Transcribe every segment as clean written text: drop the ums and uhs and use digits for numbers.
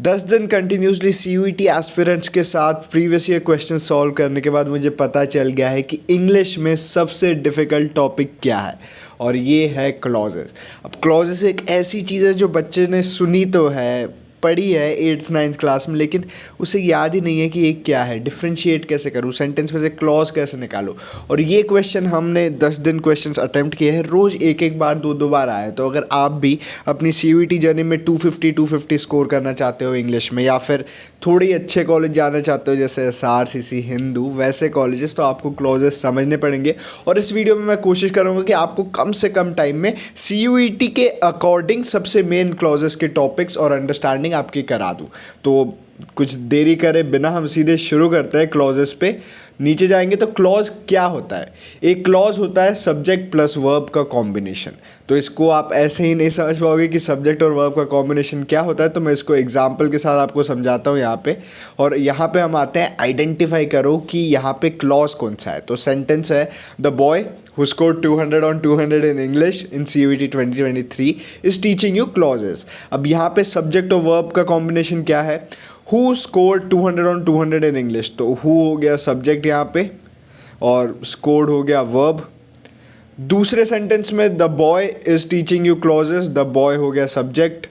10 दिन continuously CUET aspirants के साथ प्रीवियस ईयर क्वेश्चन सॉल्व करने के बाद मुझे पता चल गया है कि इंग्लिश में सबसे डिफ़िकल्ट टॉपिक क्या है, और ये है क्लॉजेस। अब क्लॉजेस एक ऐसी चीज़ है जो बच्चे ने सुनी तो है, पढ़ी है 8th 9th क्लास में, लेकिन उसे याद ही नहीं है कि ये क्या है, डिफ्रेंशिएट कैसे करूँ, सेंटेंस में से क्लॉज कैसे निकालूँ। और ये क्वेश्चन हमने 10 दिन क्वेश्चंस अटेम्प्ट किए हैं, रोज़ एक एक बार दो बार आया है। तो अगर आप भी अपनी CUET जर्नी में 250 स्कोर करना चाहते हो इंग्लिश में, या फिर थोड़ी अच्छे कॉलेज जाना चाहते हो जैसे SR CC हिंदू वैसे कॉलेजेस, तो आपको क्लॉजेस समझने पड़ेंगे। और इस वीडियो में मैं कोशिश करूँगा कि आपको कम से कम टाइम में CUET के अकॉर्डिंग सबसे मेन क्लॉजेस के टॉपिक्स और अंडरस्टैंडिंग आपकी करा दूँ। तो कुछ देरी करे बिना हम सीधे शुरू करते हैं क्लॉजेस पे। नीचे जाएंगे तो क्लॉज क्या होता है। एक क्लॉज होता है सब्जेक्ट प्लस वर्ब का कॉम्बिनेशन। तो इसको आप ऐसे ही नहीं समझ पाओगे कि सब्जेक्ट और वर्ब का कॉम्बिनेशन क्या होता है, तो मैं इसको एग्जांपल के साथ आपको समझाता हूँ यहाँ पे। और यहाँ पे हम आते हैं आइडेंटिफाई करो कि यहाँ पे क्लॉज कौन सा है। तो सेंटेंस है the boy who scored 200 on 200 in English in CUET 2023 is teaching you clauses। अब यहाँ पे सब्जेक्ट और वर्ब का कॉम्बिनेशन क्या है, who scored 200 on 200 in English, तो who हो गया सब्जेक्ट यहाँ पे और scored हो गया वर्ब। दूसरे सेंटेंस में the boy is teaching you clauses, the boy हो गया सब्जेक्ट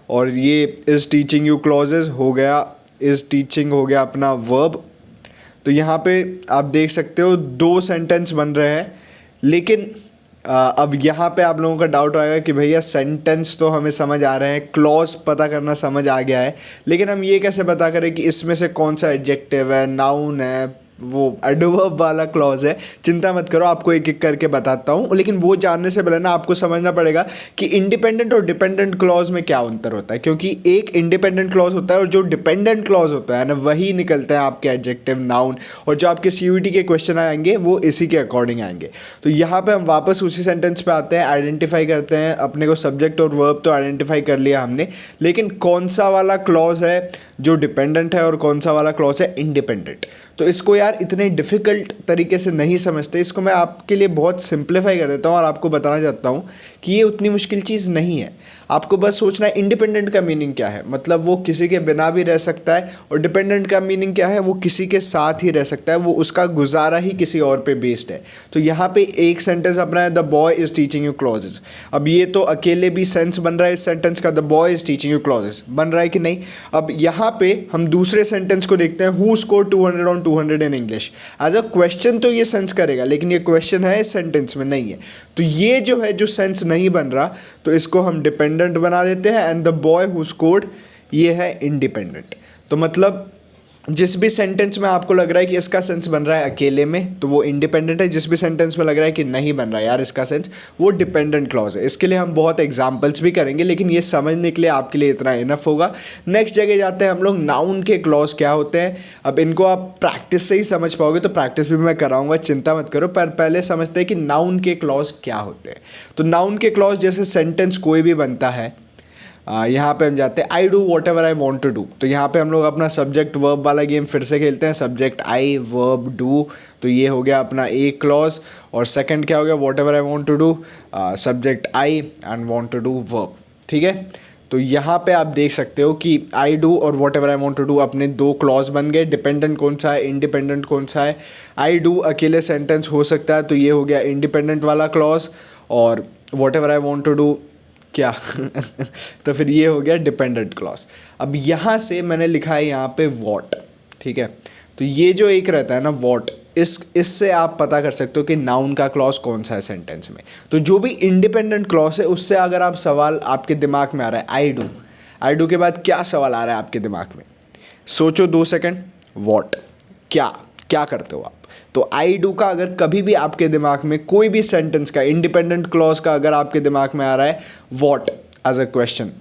और ये इज टीचिंग यू क्लॉजेस हो गया, इज टीचिंग हो गया अपना वर्ब। तो यहाँ पे आप देख सकते हो दो सेंटेंस बन रहे हैं, लेकिन अब यहाँ पे आप लोगों का डाउट आएगा कि भैया सेंटेंस तो हमें समझ आ रहे हैं, क्लॉज पता करना समझ आ गया है, लेकिन हम ये कैसे पता करें कि इसमें से कौन सा एडजेक्टिव है, नाउन है, वो एडवर्ब वाला क्लॉज है। चिंता मत करो, आपको एक एक करके बताता हूँ, लेकिन वो जानने से पहले ना आपको समझना पड़ेगा कि इंडिपेंडेंट और डिपेंडेंट क्लॉज में क्या अंतर होता है। क्योंकि एक इंडिपेंडेंट क्लॉज होता है और जो डिपेंडेंट क्लॉज होता है ना, वही निकलते हैं आपके एडजेक्टिव, नाउन, और जो आपके CUET के क्वेश्चन आएंगे वो इसी के अकॉर्डिंग आएंगे। तो यहाँ पे हम वापस उसी सेंटेंस पे आते हैं, आइडेंटिफाई करते हैं। अपने को सब्जेक्ट और वर्ब तो आइडेंटिफाई कर लिया हमने, लेकिन कौन सा वाला क्लॉज है जो डिपेंडेंट है और कौन सा वाला क्लॉज है इंडिपेंडेंट। तो इसको यार इतने डिफ़िकल्ट तरीके से नहीं समझते, इसको मैं आपके लिए बहुत सिंप्लीफाई कर देता हूँ और आपको बताना चाहता हूँ कि ये उतनी मुश्किल चीज़ नहीं है। आपको बस सोचना है इंडिपेंडेंट का मीनिंग क्या है, मतलब वो किसी के बिना भी रह सकता है, और डिपेंडेंट का मीनिंग क्या है, वो किसी के साथ ही रह सकता है, वो उसका गुजारा ही किसी और पे बेस्ड है। तो यहाँ पे एक सेंटेंस अपना है the boy is teaching you clauses. अब ये तो अकेले भी सेंस बन रहा है इस सेंटेंस का, the boy is teaching you clauses बन रहा है कि नहीं। अब यहाँ पे हम दूसरे सेंटेंस को देखते हैं, who score 200 on 200 in English. As a question तो ये सेंस करेगा, लेकिन ये क्वेश्चन है, इस सेंटेंस में नहीं है। तो ये जो है, जो सेंस नहीं बन रहा, तो इसको हम डिपेंडेंट बना देते हैं, and the boy who scored ये है इंडिपेंडेंट। तो मतलब जिस भी सेंटेंस में आपको लग रहा है कि इसका सेंस बन रहा है अकेले में, तो वो इंडिपेंडेंट है। जिस भी सेंटेंस में लग रहा है कि नहीं बन रहा है यार इसका सेंस, वो डिपेंडेंट क्लॉज है। इसके लिए हम बहुत एग्जांपल्स भी करेंगे, लेकिन ये समझने के लिए आपके लिए इतना इनफ होगा। नेक्स्ट जगह जाते हैं हम लोग, नाउन के क्लॉज क्या होते हैं। अब इनको आप प्रैक्टिस से ही समझ पाओगे, तो प्रैक्टिस भी मैं कराऊंगा, चिंता मत करो। पर पहले समझते हैं कि नाउन के क्लॉज क्या होते हैं। तो नाउन के क्लॉज जैसे सेंटेंस कोई भी बनता है, यहाँ पे हम जाते हैं I do whatever I want to do. तो यहाँ पे हम लोग अपना सब्जेक्ट वर्ब वाला गेम फिर से खेलते हैं, सब्जेक्ट आई, वर्ब डू। तो ये हो गया अपना एक क्लॉज, और सेकंड क्या हो गया, whatever I want to do, subject I and want to do verb. ठीक है, तो यहाँ पे आप देख सकते हो कि आई डू और whatever I want to do अपने दो क्लॉज बन गए। डिपेंडेंट कौन सा है, इंडिपेंडेंट कौन सा है। आई डू अकेले सेंटेंस हो सकता है, तो ये हो गया इंडिपेंडेंट वाला क्लॉज, और whatever I want to do क्या तो फिर ये हो गया डिपेंडेंट क्लॉज। अब यहाँ से मैंने लिखा है यहाँ पे वॉट। ठीक है, तो ये जो एक रहता है ना वॉट, इससे आप पता कर सकते हो कि नाउन का क्लॉज कौन सा है सेंटेंस में। तो जो भी इंडिपेंडेंट क्लॉज है, उससे अगर आप सवाल आपके दिमाग में आ रहा है आई डू के बाद क्या सवाल आ रहा है आपके दिमाग में, सोचो 2 सेकंड। वॉट, क्या क्या करते हो आप। तो आई डू का अगर कभी भी आपके दिमाग में कोई भी सेंटेंस का इंडिपेंडेंट क्लॉज का अगर आपके दिमाग में आ रहा है वॉट एज अ क्वेश्चन,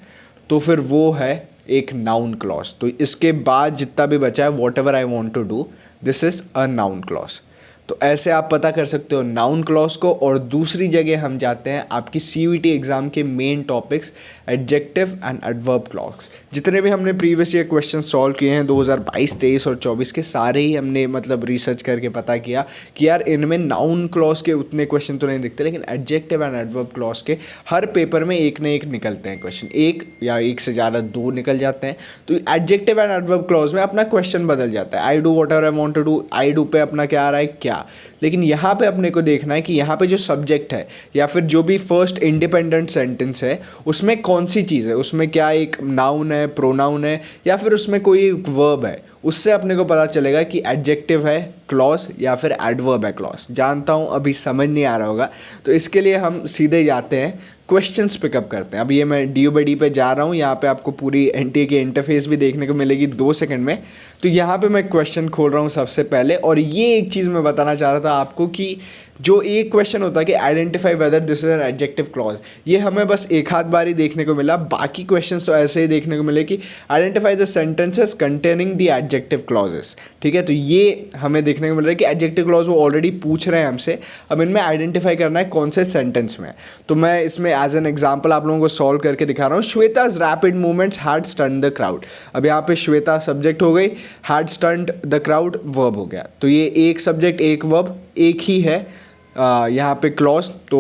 तो फिर वो है एक नाउन क्लॉज। तो इसके बाद जितना भी बचा है whatever I want to do, this is a noun clause. तो ऐसे आप पता कर सकते हो नाउन क्लॉज को। और दूसरी जगह हम जाते हैं आपकी सीयूईटी एग्जाम के main topics adjective and adverb clause. जितने भी हमने प्रीवियस ईयर क्वेश्चन सॉल्व किए हैं 2022, 23 और 24 के, सारे ही हमने मतलब रिसर्च करके पता किया कि यार इनमें नाउन क्लॉज के उतने क्वेश्चन तो नहीं दिखते, लेकिन एडजेक्टिव एंड एडवर्ब क्लॉज के हर पेपर में एक न एक निकलते हैं क्वेश्चन, एक या एक से ज़्यादा दो निकल जाते हैं। तो एडजेक्टिव एंड एडवर्ब क्लॉज में अपना क्वेश्चन बदल जाता है। I do whatever I want to do, I do पे अपना क्या आ रहा है क्या, लेकिन यहाँ पे अपने को देखना है कि यहाँ पे जो सब्जेक्ट है या फिर जो भी फर्स्ट इंडिपेंडेंट सेंटेंस है उसमें कौन सी चीज़ है, उसमें क्या एक नाउन है, प्रोनाउन है, या फिर उसमें कोई एक वर्ब है। उससे अपने को पता चलेगा कि एडजेक्टिव है क्लॉज या फिर एडवर्ब है क्लॉज। जानता हूँ अभी समझ नहीं आ रहा होगा, तो इसके लिए हम सीधे जाते हैं क्वेश्चंस पिकअप करते हैं। अब ये मैं डी पे जा रहा हूँ, यहाँ पे आपको पूरी एनटीए की इंटरफेस भी देखने को मिलेगी 2 सेकंड में। तो यहाँ पे मैं क्वेश्चन खोल रहा हूँ सबसे पहले, और ये एक चीज़ मैं बताना चाह रहा था आपको कि जो एक क्वेश्चन होता है कि identify whether this is an adjective clause, ये हमें बस एक हाथ बार ही देखने को मिला। बाकी क्वेश्चंस तो ऐसे ही देखने को मिले कि identify the sentences containing the adjective clauses. ठीक है, तो ये हमें देखने को मिल रहा है कि एडजेक्टिव क्लॉज वो ऑलरेडी पूछ रहे हैं हमसे, अब इनमें आइडेंटिफाई करना है कौन से सेंटेंस में। तो मैं इसमें एज एन एग्जाम्पल आप लोगों को सॉल्व करके दिखा रहा हूँ। Shweta's rapid movements had stunned the crowd. अब यहाँ पे श्वेता सब्जेक्ट हो गई, had stunned the crowd verb हो गया। तो ये एक सब्जेक्ट एक वर्ब एक ही है। यहाँ पे क्लॉज तो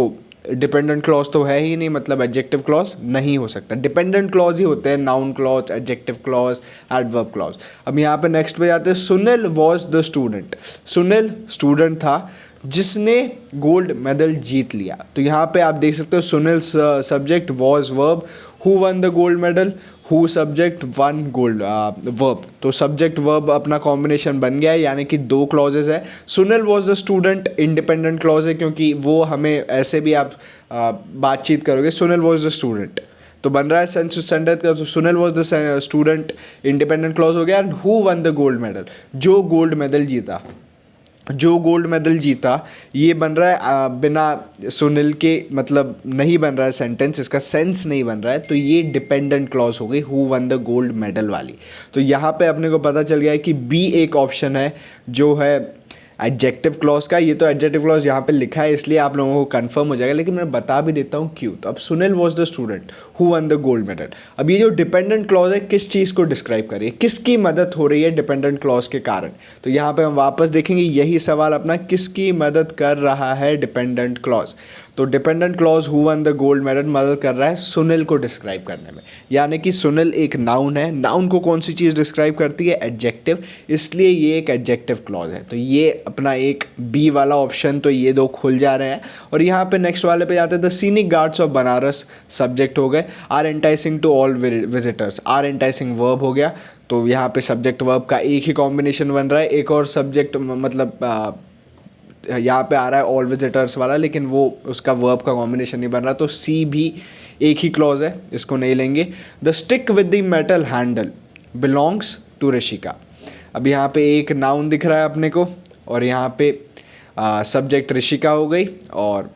डिपेंडेंट क्लॉज तो है ही नहीं, मतलब एडजेक्टिव क्लॉज नहीं हो सकता। डिपेंडेंट क्लॉज ही होते हैं noun clause, adjective clause, adverb clause. अब यहाँ पे नेक्स्ट पे जाते हैं। Sunil was the student. Sunil student था जिसने गोल्ड मेडल जीत लिया। तो यहाँ पे आप देख सकते हो Sunil subject, was verb, who one the gold medal, who subject, one gold verb. तो सब्जेक्ट वर्ब अपना कॉम्बिनेशन बन गया है, यानी कि 2 क्लॉजेज है। Sunil was the student independent clause है, क्योंकि वो हमें ऐसे भी आप बातचीत करोगे सुनील वॉज द स्टूडेंट तो बन रहा है सेंटेंस का। तो Sunil was the student independent clause हो गया। And who one the gold medal, जो गोल्ड मेडल जीता, जो गोल्ड मेडल जीता, ये बन रहा है बिना सुनील के, मतलब नहीं बन रहा है सेंटेंस, इसका सेंस नहीं बन रहा है। तो ये डिपेंडेंट क्लॉज हो गई who one the gold medal वाली। तो यहाँ पे अपने को पता चल गया है कि बी एक ऑप्शन है जो है एडजेक्टिव क्लॉज का। ये तो एडजेक्टिव क्लॉज यहाँ पे लिखा है इसलिए आप लोगों को कंफर्म हो जाएगा, लेकिन मैं बता भी देता हूँ क्यों। तो अब Sunil was the student who one the gold medal. अब ये जो डिपेंडेंट क्लॉज है किस चीज़ को डिस्क्राइब कर रही है, किसकी मदद हो रही है डिपेंडेंट क्लॉज के कारण। तो यहाँ पे हम वापस देखेंगे यही सवाल अपना, किसकी मदद कर रहा है डिपेंडेंट क्लॉज। तो dependent clause who one the gold medal मदद कर रहा है सुनील को डिस्क्राइब करने में, यानी कि सुनील एक नाउन है। नाउन को कौन सी चीज़ डिस्क्राइब करती है, एडजेक्टिव, इसलिए ये एक एडजेक्टिव क्लॉज है। तो ये अपना एक बी वाला ऑप्शन, तो ये 2 खुल जा रहे हैं। और यहाँ पे नेक्स्ट वाले पे जाते हैं। The scenic guards of Banaras subject हो गए, are enticing to all visitors, are enticing verb हो गया। तो यहाँ पे सब्जेक्ट वर्ब का एक ही कॉम्बिनेशन बन रहा है। एक और सब्जेक्ट मतलब यहाँ पे आ रहा है ऑल विजिटर्स वाला, लेकिन वो उसका वर्ब का कॉम्बिनेशन नहीं बन रहा। तो सी भी एक ही क्लॉज है, इसको नहीं लेंगे। The stick with the metal handle belongs to Rishika. अब यहाँ पे एक नाउन दिख रहा है अपने को, और यहाँ पे सब्जेक्ट ऋषिका हो गई, और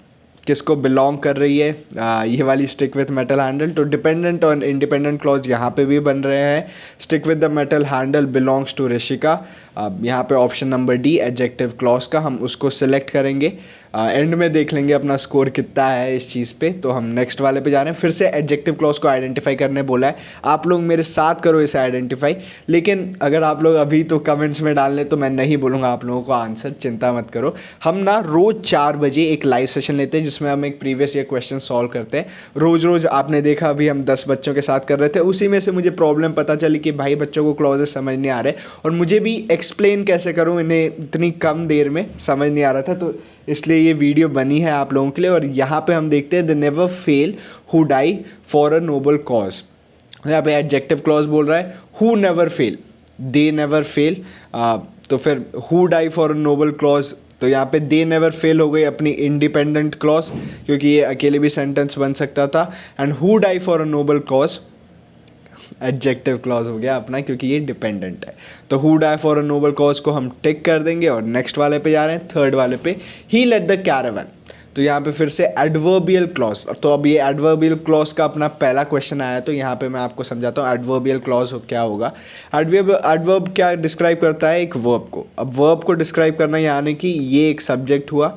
किसको बिलोंग कर रही है ये वाली स्टिक विद मेटल हैंडल। तो डिपेंडेंट और इंडिपेंडेंट क्लॉज यहाँ पे भी बन रहे हैं। Stick with the metal handle belongs to Rishika. यहाँ पे option number D adjective clause का हम उसको सिलेक्ट करेंगे। एंड में देख लेंगे अपना स्कोर कितना है इस चीज़ पे। तो हम नेक्स्ट वाले पे जा रहे हैं। फिर से एडजेक्टिव क्लॉज को आइडेंटिफाई करने बोला है, आप लोग मेरे साथ करो इसे आइडेंटिफाई। लेकिन अगर आप लोग अभी तो कमेंट्स में डाल लें तो मैं नहीं बोलूँगा आप लोगों को आंसर, चिंता मत करो। हम ना रोज़ 4 बजे एक लाइव सेशन लेते हैं जिसमें हम एक प्रीवियस ईयर क्वेश्चन सॉल्व करते हैं। रोज़ आपने देखा अभी हम 10 बच्चों के साथ कर रहे थे, उसी में से मुझे प्रॉब्लम पता चली कि भाई बच्चों को क्लॉजेस समझ नहीं आ रहे, और मुझे भी एक्सप्लेन कैसे करूँ इन्हें इतनी कम देर में समझ नहीं आ रहा था। तो इसलिए ये वीडियो बनी है आप लोगों के लिए। और यहाँ पे हम देखते हैं the never fail who die for a noble cause. यहाँ पे एडजेक्टिव क्लॉज बोल रहा है who never fail, they never fail. तो फिर who die for a noble clause, तो यहाँ पे दे नेवर फेल हो गई अपनी इंडिपेंडेंट क्लॉज, क्योंकि ये अकेले भी सेंटेंस बन सकता था। And who die for a noble cause adjective clause हो गया अपना, क्योंकि ये डिपेंडेंट है। तो who die for a noble cause को हम टिक कर देंगे। और नेक्स्ट वाले पे जा रहे हैं, थर्ड वाले पे। ही लेट द कैरावन। तो यहाँ पे फिर से एडवर्बियल क्लॉज, तो अब ये एडवर्बियल क्लॉज का अपना पहला क्वेश्चन आया, तो यहाँ पे मैं आपको समझाता हूँ एडवर्बियल क्लॉज क्या होगा। एडवर्ब क्या डिस्क्राइब करता है, एक वर्ब को। अब वर्ब को डिस्क्राइब करना यानी कि ये एक सब्जेक्ट हुआ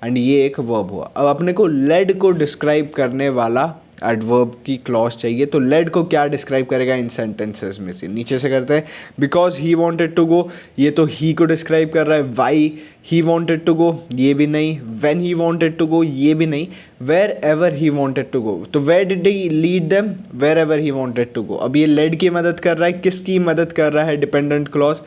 एंड ये एक वर्ब हुआ। अब अपने को लेड को डिस्क्राइब करने वाला एडवर्ब की क्लॉज चाहिए, तो लेड को क्या डिस्क्राइब करेगा इन सेंटेंसेस में से, नीचे से करते हैं। Because he wanted to go, ये तो ही को डिस्क्राइब कर रहा है। Why he wanted to go, ये भी नहीं। When he wanted to go, ये भी नहीं। Wherever he wanted to go, तो where did he lead them, wherever he wanted to go. अब ये लेड की मदद कर रहा है, किसकी मदद कर रहा है, डिपेंडेंट क्लॉज,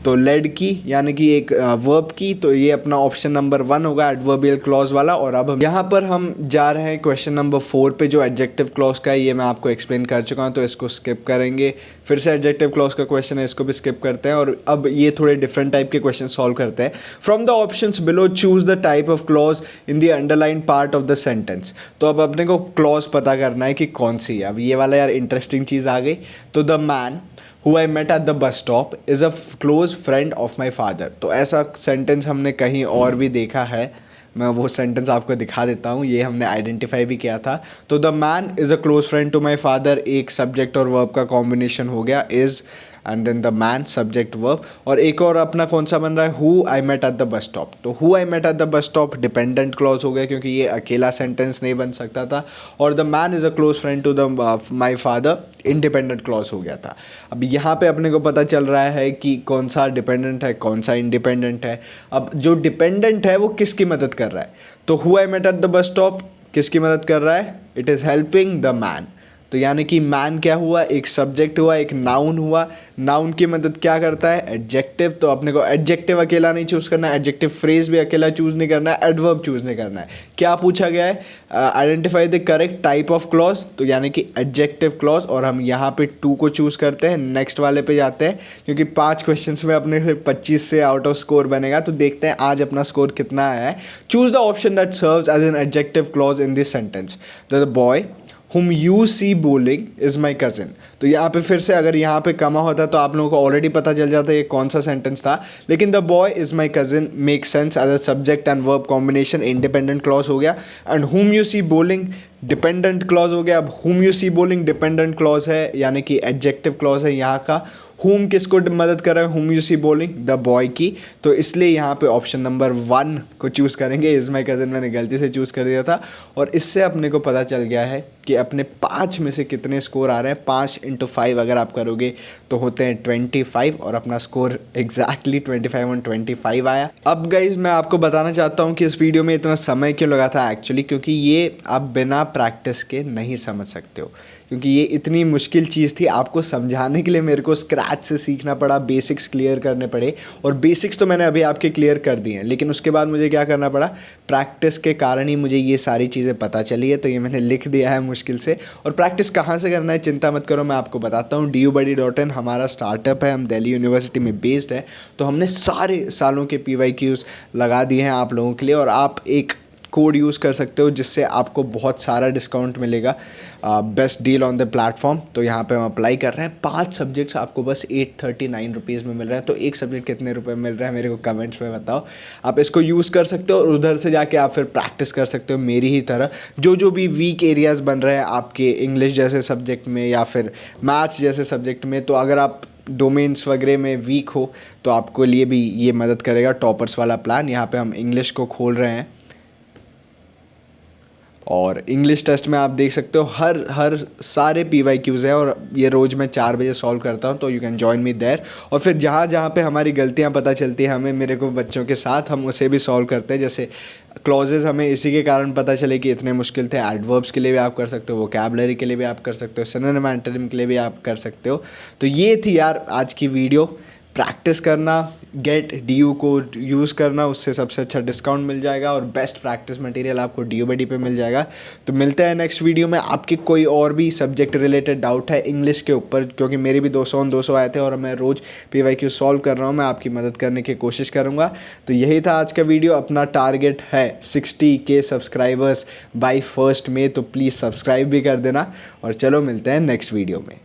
तो लेड की यानी कि एक वर्ब की। तो ये अपना ऑप्शन नंबर 1 होगा एडवर्बियल क्लॉज वाला। और अब यहाँ पर हम जा रहे हैं क्वेश्चन नंबर 4 पे, जो एडजेक्टिव क्लॉज का है। ये मैं आपको एक्सप्लेन कर चुका हूँ, तो इसको स्किप करेंगे। फिर से एडजेक्टिव क्लॉज का क्वेश्चन है, इसको भी स्किप करते हैं। और अब ये थोड़े डिफरेंट टाइप के क्वेश्चन सॉल्व करते हैं। From the options below choose the type of clause in the underline part of the sentence. तो अब अपने को क्लॉज पता करना है कि कौन सी है। अब ये वाला यार इंटरेस्टिंग चीज़ आ गई। तो the man who I met at the bus stop is a close friend of my father। तो ऐसा सेंटेंस हमने कहीं और भी देखा है, मैं वो सेंटेंस आपको दिखा देता हूँ। ये हमने आइडेंटिफाई भी किया था। तो the man is a close friend to my father, एक सब्जेक्ट और वर्ब का कॉम्बिनेशन हो गया, is and then the man subject verb. और एक और अपना कौन सा बन रहा है, who I met at the bus stop. तो who I met at the bus stop dependent clause हो गया, क्योंकि ये अकेला सेंटेंस नहीं बन सकता था। और the man is a close friend to the my father independent clause हो गया था। अब यहाँ पे अपने को पता चल रहा है कि कौन सा डिपेंडेंट है, कौन सा इंडिपेंडेंट है। अब जो डिपेंडेंट है वो किसकी मदद कर रहा है, तो who I met at the bus stop किसकी मदद कर रहा है, it is helping the man. तो यानी कि मैन क्या हुआ, एक सब्जेक्ट हुआ, एक नाउन हुआ। नाउन की मदद क्या करता है, एडजेक्टिव। तो अपने को एडजेक्टिव अकेला नहीं चूज़ करना है, एडजेक्टिव फ्रेज भी अकेला चूज़ नहीं करना है, एडवर्ब चूज़ नहीं करना है। क्या पूछा गया है, identify the correct type of clause, तो यानी कि एडजेक्टिव क्लॉज। और हम यहाँ पे 2 को चूज़ करते हैं, नेक्स्ट वाले पे जाते हैं, क्योंकि 5 क्वेश्चन में अपने से 25 से आउट ऑफ स्कोर बनेगा। तो देखते हैं आज अपना स्कोर कितना आया है। Choose the option that serves as an adjective clause in this sentence. The boy whom you see bowling is my cousin। तो यहाँ पे फिर से अगर यहाँ पे कमा होता तो आप लोगों को ऑलरेडी पता चल जाता ये कौन सा सेंटेंस था, लेकिन the boy is my cousin make sense as a subject and verb combination, independent clause हो गया। And whom you see bowling dependent clause हो गया। अब whom you see bowling dependent clause है, यानी कि एडजेक्टिव क्लॉज है यहाँ का। whom किसको मदद कर रहा है, whom you see bowling the boy की। तो इसलिए यहाँ पे ऑप्शन नंबर 1 को चूज़ करेंगे। इज़ माई कज़न मैंने गलती से चूज़ कर दिया था। और इससे अपने को पता चल गया है कि अपने 5 में से कितने स्कोर आ रहे हैं। 5 × 5 अगर आप करोगे तो होते हैं 25, और अपना स्कोर एग्जैक्टली 25/25 आया। अब गाइज मैं आपको बताना चाहता हूँ कि इस वीडियो में इतना समय क्यों लगा था एक्चुअली, क्योंकि ये आप बिना प्रैक्टिस के नहीं समझ सकते हो, क्योंकि ये इतनी मुश्किल चीज़ थी। आपको समझाने के लिए मेरे को स्क्रैच से सीखना पड़ा, बेसिक्स क्लियर करने पड़े। और बेसिक्स तो मैंने अभी आपके क्लियर कर दिए हैं, लेकिन उसके बाद मुझे क्या करना पड़ा, प्रैक्टिस के कारण ही मुझे ये सारी चीज़ें पता चली है। तो ये मैंने लिख दिया है मुश्किल से। और प्रैक्टिस कहाँ से करना है चिंता मत करो, मैं आपको बताता हूँ। dubuddy.in हमारा स्टार्टअप है, हम दिल्ली यूनिवर्सिटी में बेस्ड है। तो हमने सारे सालों के PYQs लगा दिए हैं आप लोगों के लिए, और आप एक कोड यूज़ कर सकते हो जिससे आपको बहुत सारा डिस्काउंट मिलेगा, best deal on the platform. तो यहाँ पे हम अप्लाई कर रहे हैं। 5 सब्जेक्ट्स आपको बस 839 रुपीज़ में मिल रहा है। तो एक सब्जेक्ट कितने रुपए में मिल रहा है मेरे को कमेंट्स में बताओ। आप इसको यूज़ कर सकते हो और उधर से जाके आप फिर प्रैक्टिस कर सकते हो मेरी ही तरह। जो भी वीक एरियाज़ बन रहे हैं आपके इंग्लिश जैसे सब्जेक्ट में या फिर मैथ्स जैसे सब्जेक्ट में, तो अगर आप डोमेन्स वगैरह में वीक हो तो आपको लिए भी ये मदद करेगा टॉपर्स वाला प्लान। यहाँ पे हम इंग्लिश को खोल रहे हैं, और इंग्लिश टेस्ट में आप देख सकते हो हर सारे PYQs हैं, और ये रोज़ मैं 4 बजे सॉल्व करता हूँ। तो you can join me there. और फिर जहाँ जहाँ पे हमारी गलतियाँ पता चलती हैं हमें, मेरे को बच्चों के साथ, हम उसे भी सॉल्व करते हैं। जैसे क्लॉजेज हमें इसी के कारण पता चले कि इतने मुश्किल थे। एडवर्ब्स के लिए भी आप कर सकते हो, वोकैबुलरी के लिए भी आप कर सकते हो, सिनोनिम एंटोनिम के लिए भी आप कर सकते हो। तो ये थी यार आज की वीडियो। प्रैक्टिस करना, गेट DU को यूज़ करना, उससे सबसे अच्छा डिस्काउंट मिल जाएगा, और बेस्ट प्रैक्टिस मटेरियल आपको DU पे मिल जाएगा। तो मिलते हैं नेक्स्ट वीडियो में। आपके कोई और भी सब्जेक्ट रिलेटेड डाउट है इंग्लिश के ऊपर, क्योंकि मेरे भी 200 आए थे और मैं रोज़ PYQ सॉल्व कर रहा हूँ, मैं आपकी मदद करने की कोशिश करूँगा। तो यही था आज का वीडियो। अपना टारगेट है 60K सब्सक्राइबर्स बाय 1 मई, तो प्लीज़ सब्सक्राइब भी कर देना। और चलो मिलते हैं नेक्स्ट वीडियो में।